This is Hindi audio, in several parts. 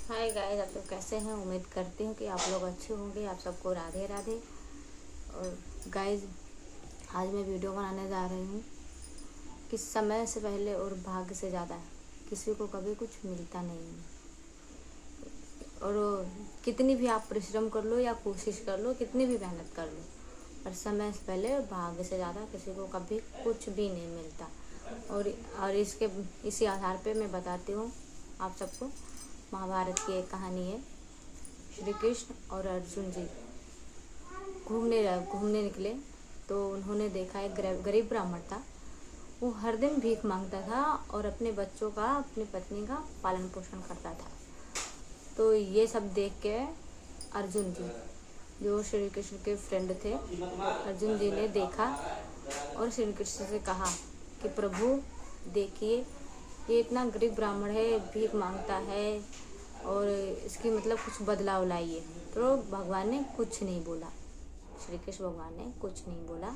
हाय गाइस, आप लोग कैसे हैं। उम्मीद करती हूँ कि आप लोग अच्छे होंगे। आप सबको राधे राधे। और गाइस, आज मैं वीडियो बनाने जा रही हूँ कि समय से पहले और भाग्य से ज़्यादा किसी को कभी कुछ मिलता नहीं है। और कितनी भी आप परिश्रम कर लो या कोशिश कर लो, कितनी भी मेहनत कर लो, पर समय से पहले और भाग्य से ज़्यादा किसी को कभी कुछ भी नहीं मिलता। और इसी आधार पे मैं बताती हूँ आप सबको। महाभारत की एक कहानी है। श्री कृष्ण और अर्जुन जी घूमने निकले तो उन्होंने देखा एक गरीब ब्राह्मण था। वो हर दिन भीख मांगता था और अपने बच्चों का, अपनी पत्नी का पालन पोषण करता था। तो ये सब देख के अर्जुन जी, जो श्री कृष्ण के फ्रेंड थे, अर्जुन जी ने देखा और श्री कृष्ण से कहा कि प्रभु देखिए, ये इतना गरीब ब्राह्मण है, भीख मांगता है और इसकी मतलब कुछ बदलाव लाइए। तो भगवान ने कुछ नहीं बोला, श्री कृष्ण भगवान ने कुछ नहीं बोला।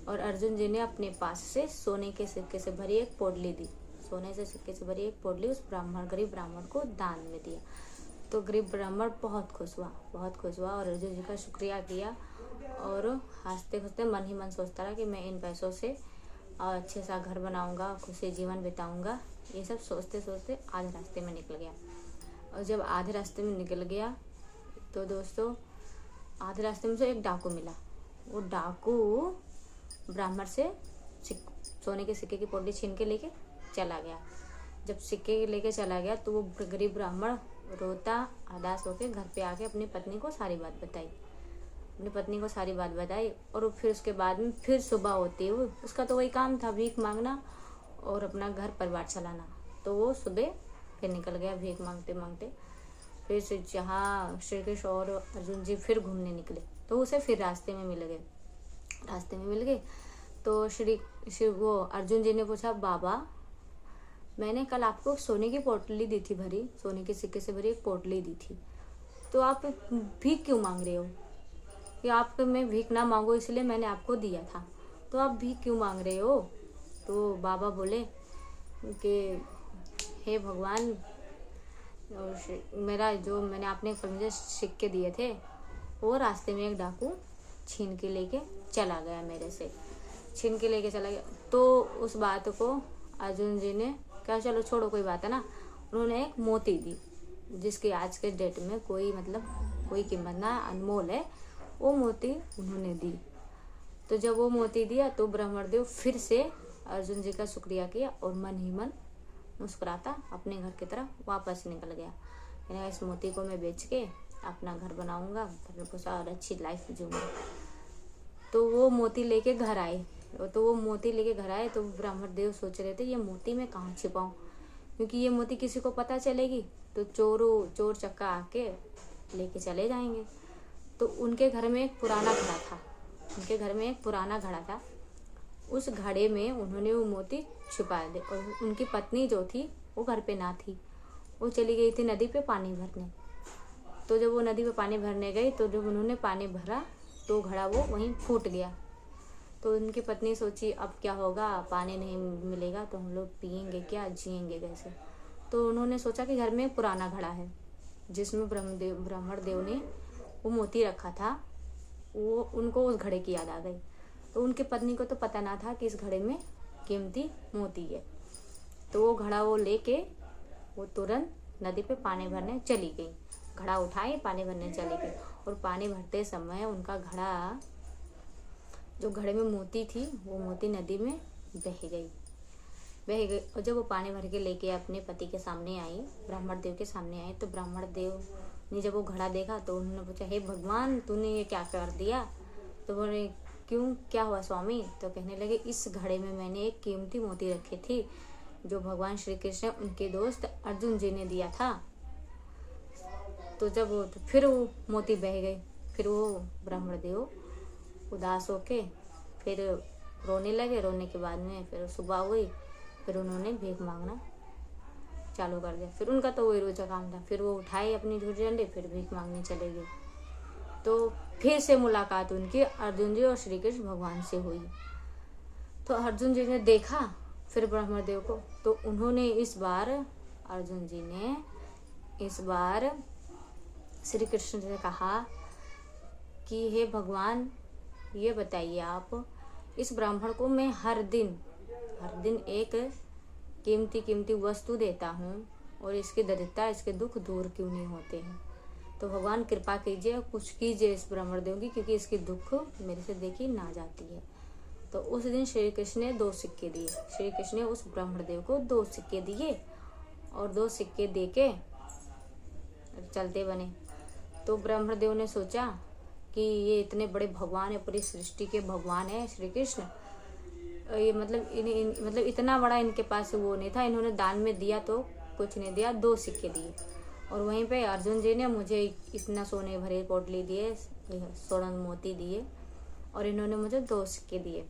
और अर्जुन जी ने अपने पास से सोने के सिक्के से भरी एक पोटली दी। सोने से सिक्के से भरी एक पोटली उस गरीब ब्राह्मण को दान में दिया। तो गरीब ब्राह्मण बहुत खुश हुआ और अर्जुन जी का शुक्रिया किया। और हंसते हंसते मन ही मन सोचता रहा कि मैं इन पैसों से अच्छे सा घर बनाऊंगा, खुशी जीवन बिताऊंगा। ये सब सोचते सोचते आधे रास्ते में निकल गया। और जब आधे रास्ते में निकल गया तो दोस्तों, आधे रास्ते में से एक डाकू मिला। वो डाकू ब्राह्मण से सोने के सिक्के की पोटली छीन के लेके चला गया। जब सिक्के लेके चला गया तो वो गरीब ब्राह्मण रोता उदास होके घर पे आके अपनी पत्नी को सारी बात बताई। और फिर उसके बाद में फिर सुबह होती है, उसका तो वही काम था, भीख मांगना और अपना घर परिवार चलाना। तो वो सुबह फिर निकल गया भीख मांगते मांगते। फिर से जहाँ श्री कृष्ण और अर्जुन जी फिर घूमने निकले तो उसे फिर रास्ते में मिल गए। तो वो अर्जुन जी ने पूछा, बाबा मैंने कल आपको सोने की पोटली दी थी, सोने के सिक्के से भरी एक पोटली दी थी, तो आप भीख क्यों मांग रहे हो? कि आप मैं भीख ना मांगो इसलिए मैंने आपको दिया था, तो आप भीख क्यों मांग रहे हो? तो बाबा बोले कि हे भगवान, मेरा जो मैंने आपने मुझे सिक्के दिए थे वो रास्ते में एक डाकू छीन के लेके चला गया, तो उस बात को अर्जुन जी ने कहा चलो छोड़ो, कोई बात है ना। उन्होंने एक मोती दी, जिसकी आज के डेट में कोई कीमत ना, अनमोल है। वो मोती उन्होंने दी। तो जब वो मोती दिया तो ब्रह्मदेव फिर से अर्जुन जी का शुक्रिया किया और मन ही मन मुस्कुराता अपने घर की तरफ वापस निकल गया। यानी इस मोती को मैं बेच के अपना घर बनाऊंगा, और अच्छी लाइफ जीऊंगा। तो वो मोती लेके घर आए। तो ब्राह्मण देव सोच रहे थे ये मोती मैं कहाँ छिपाऊं, क्योंकि ये मोती किसी को पता चलेगी तो चोर चक्का आके लेके चले जाएंगे। तो उनके घर में एक पुराना घड़ा था। उस घड़े में उन्होंने वो मोती छुपा दे। और उनकी पत्नी जो थी वो घर पे ना थी, वो चली गई थी नदी पे पानी भरने। तो जब वो नदी पे पानी भरने गई तो जब उन्होंने पानी भरा तो घड़ा वो वहीं फूट गया। तो उनकी पत्नी सोची अब क्या होगा, पानी नहीं मिलेगा तो हम लोग पियेंगे क्या, जिएंगे कैसे। तो उन्होंने सोचा कि घर में एक पुराना घड़ा है जिसमें ब्राह्मण देव ने वो मोती रखा था। वो उनको उस घड़े की याद आ गई। तो उनकी पत्नी को तो पता ना था कि इस घड़े में कीमती मोती है। तो वो घड़ा वो लेके वो तुरंत नदी पे पानी भरने चली गई। घड़ा उठाई, पानी भरने चली गई। और पानी भरते समय उनका घड़ा, जो घड़े में मोती थी, वो मोती नदी में बह गई। और जब वो पानी भर के लेके अपने पति के सामने आई, ब्राह्मण देव के सामने आई, तो ब्राह्मण देव ने जब वो घड़ा देखा तो उन्होंने पूछा, हे भगवान तूने ये क्या कर दिया? तो बोले क्यों, क्या हुआ स्वामी? तो कहने लगे इस घड़े में मैंने एक कीमती मोती रखी थी जो भगवान श्री कृष्ण उनके दोस्त अर्जुन जी ने दिया था। तो फिर वो मोती बह गए। फिर वो ब्राह्मण देव उदास होके फिर रोने लगे। रोने के बाद में फिर सुबह हुई, फिर उन्होंने भीख मांगना चालू कर दिया। फिर उनका तो वही रोज का काम था। फिर वो उठाए अपनी झूठी डंडे, फिर भीख मांगने चले गए। तो फिर से मुलाकात उनकी अर्जुन जी और श्री कृष्ण भगवान से हुई। तो अर्जुन जी ने देखा फिर ब्रह्मदेव को, तो उन्होंने इस बार अर्जुन जी ने इस बार श्री कृष्ण ने कहा कि हे भगवान, ये बताइए आप, इस ब्राह्मण को मैं हर दिन एक कीमती वस्तु देता हूँ और इसकी दरिद्रता, इसके दुख दूर क्यों नहीं होते हैं। तो भगवान कृपा कीजिए, कुछ कीजिए इस ब्राह्मण देव की, क्योंकि इसकी दुख मेरे से देखी ना जाती है। तो उस दिन श्री कृष्ण ने 2 सिक्के दिए। श्री कृष्ण ने उस ब्राह्मण देव को 2 सिक्के दिए और 2 सिक्के दे के चलते बने। तो ब्राह्मण देव ने सोचा कि ये इतने बड़े भगवान है, पूरी सृष्टि के भगवान है श्री कृष्ण, ये मतलब इतना बड़ा इनके पास वो नहीं था। इन्होंने दान में दिया तो कुछ नहीं दिया, 2 सिक्के दिए। और वहीं पे अर्जुन जी ने मुझे इतना सोने भरे पोटली दिए, स्वर्ण मोती दिए, और इन्होंने मुझे 2 सिक्के दिए।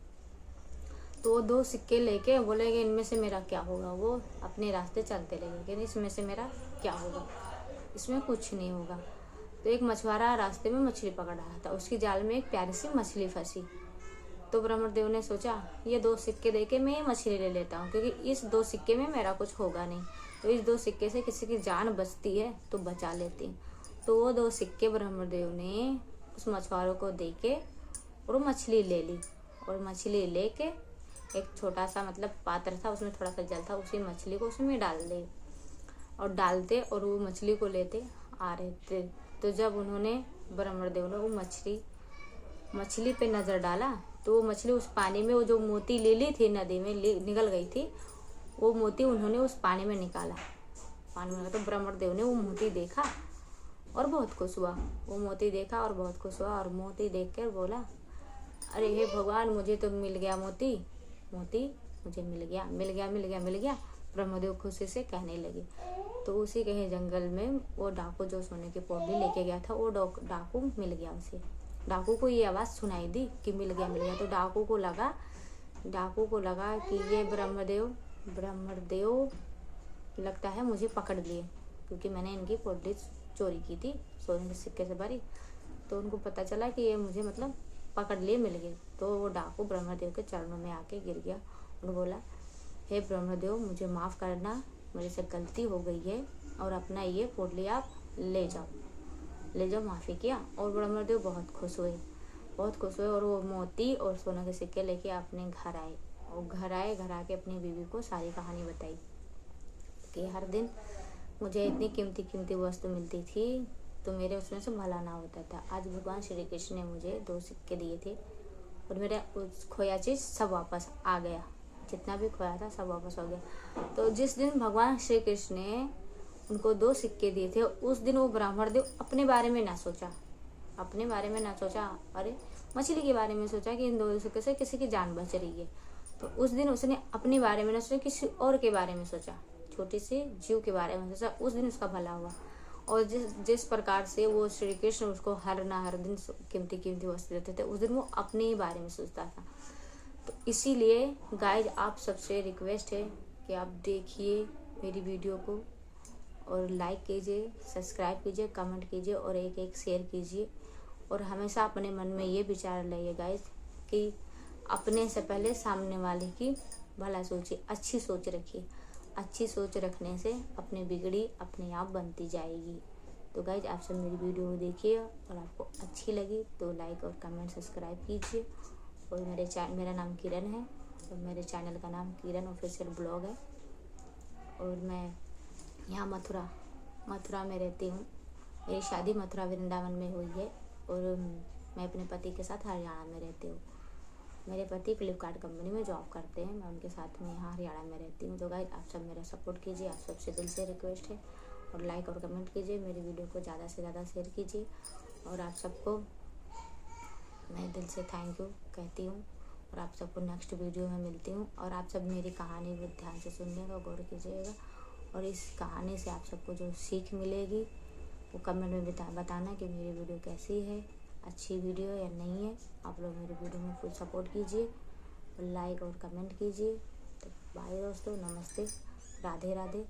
तो वो 2 सिक्के लेके बोले कि इनमें से मेरा क्या होगा। वो अपने रास्ते चलते लगे कि इसमें से मेरा क्या होगा, इसमें कुछ नहीं होगा। तो एक मछुआरा रास्ते में मछली पकड़ रहा था, उसकी जाल में एक प्यारी सी मछली फंसी। तो ब्राह्मण देव ने सोचा ये 2 सिक्के देके मैं ये मछली ले लेता हूँ, क्योंकि इस 2 सिक्के में मेरा कुछ होगा नहीं। तो इस 2 सिक्के से किसी की जान बचती है तो बचा लेती हूँ। तो वो 2 सिक्के ब्राह्मण देव ने उस मछुआरों को दे के और वो मछली ले ली। और मछली लेके एक छोटा सा मतलब पात्र था, उसमें थोड़ा सा जल था, उसी मछली को उसमें डाल दे और डालते और वो मछली को लेते आ रहे थे। तो जब उन्होंने ब्राह्मण देव ने वो मछली पे नज़र डाला तो वो मछली उस पानी में, वो जो मोती ले ली थी नदी में निकल गई थी, वो मोती उन्होंने उस पानी में निकाला। तो ब्राह्मण देव ने वो मोती देखा और बहुत खुश हुआ। वो मोती देखा और बहुत खुश हुआ और मोती देख कर बोला, अरे हे भगवान, मुझे तो मिल गया मोती मुझे मिल गया। ब्रह्मदेव खुशी से कहने लगे। तो उसी कहीं जंगल में वो डाकू जो सोने की पौड़ी लेके गया था, वो डाकू मिल गया उसे। डाकू को ये आवाज़ सुनाई दी कि मिल गया। तो डाकू को लगा कि ये ब्रह्मदेव लगता है मुझे पकड़ लिए, क्योंकि मैंने इनकी पौड़ी चोरी की थी सोने के सिक्के से भरी। तो उनको पता चला कि ये मुझे मतलब पकड़ लिए, मिल गए। तो वो डाकू ब्रह्मदेव के चरणों में आके गिर गया और बोला, हे ब्रह्मदेव, मुझे माफ़ करना, मेरे से गलती हो गई है और अपना ये पौड़ी आप ले जाओ, माफ़ी किया। और ब्रह्मदेव बहुत खुश हुए और वो मोती और सोने के सिक्के लेके अपने घर आए। और घर आके अपनी बीवी को सारी कहानी बताई कि हर दिन मुझे इतनी कीमती वस्तु मिलती थी तो मेरे उसमें से भला ना होता था। आज भगवान श्री कृष्ण ने मुझे 2 सिक्के दिए थे और मेरा खोया चीज़ सब वापस आ गया, जितना भी खोया था सब वापस हो गया। तो जिस दिन भगवान श्री कृष्ण ने उनको 2 सिक्के दिए थे, उस दिन वो ब्राह्मण देव अपने बारे में ना सोचा, अरे मछली के बारे में सोचा कि इन 2 सिक्के से किसी की जान बच रही है। तो उस दिन उसने अपने बारे में ना सोचा, किसी और के बारे में सोचा, छोटी सी जीव के बारे में सोचा। उस दिन उसका भला हुआ। और जिस प्रकार से वो श्री कृष्ण उसको हर दिन कीमती वस्तु देते थे, उस दिन वो अपने ही बारे में सोचता था। तो इसीलिए गाइज, आप सबसे रिक्वेस्ट है कि आप देखिए मेरी वीडियो को और लाइक कीजिए, सब्सक्राइब कीजिए, कमेंट कीजिए और एक शेयर कीजिए। और हमेशा अपने मन में ये विचार लाइए गाइज कि अपने से पहले सामने वाले की भला सोचिए, अच्छी सोच रखिए। अच्छी सोच रखने से अपनी बिगड़ी अपने आप बनती जाएगी। तो गाइज, आप सब मेरी वीडियो देखिए और आपको अच्छी लगी तो लाइक और कमेंट सब्सक्राइब कीजिए। और मेरा नाम किरण है और मेरे चैनल का नाम किरण ऑफिशियल ब्लॉग है। और मैं यहाँ मथुरा में रहती हूँ। मेरी शादी मथुरा वृंदावन में हुई है और मैं अपने पति के साथ हरियाणा में रहती हूँ। मेरे पति फ्लिपकार्ट कंपनी में जॉब करते हैं, मैं उनके साथ में यहाँ हरियाणा में रहती हूँ। तो गाइस, आप सब मेरा सपोर्ट कीजिए, आप सबसे दिल से रिक्वेस्ट है। और लाइक और कमेंट कीजिए, मेरी वीडियो को ज़्यादा से ज़्यादा शेयर कीजिए। और आप सबको मैं दिल से थैंक यू कहती हूँ। और आप सबको नेक्स्ट वीडियो में मिलती हूँ। और आप सब मेरी कहानी भी ध्यान से सुनिएगा, गौर कीजिएगा। और इस कहानी से आप सबको जो सीख मिलेगी वो कमेंट में बताना कि मेरी वीडियो कैसी है, अच्छी वीडियो या नहीं है। आप लोग मेरी वीडियो में फुल सपोर्ट कीजिए और लाइक और कमेंट कीजिए। तो बाय दोस्तों, नमस्ते, राधे राधे।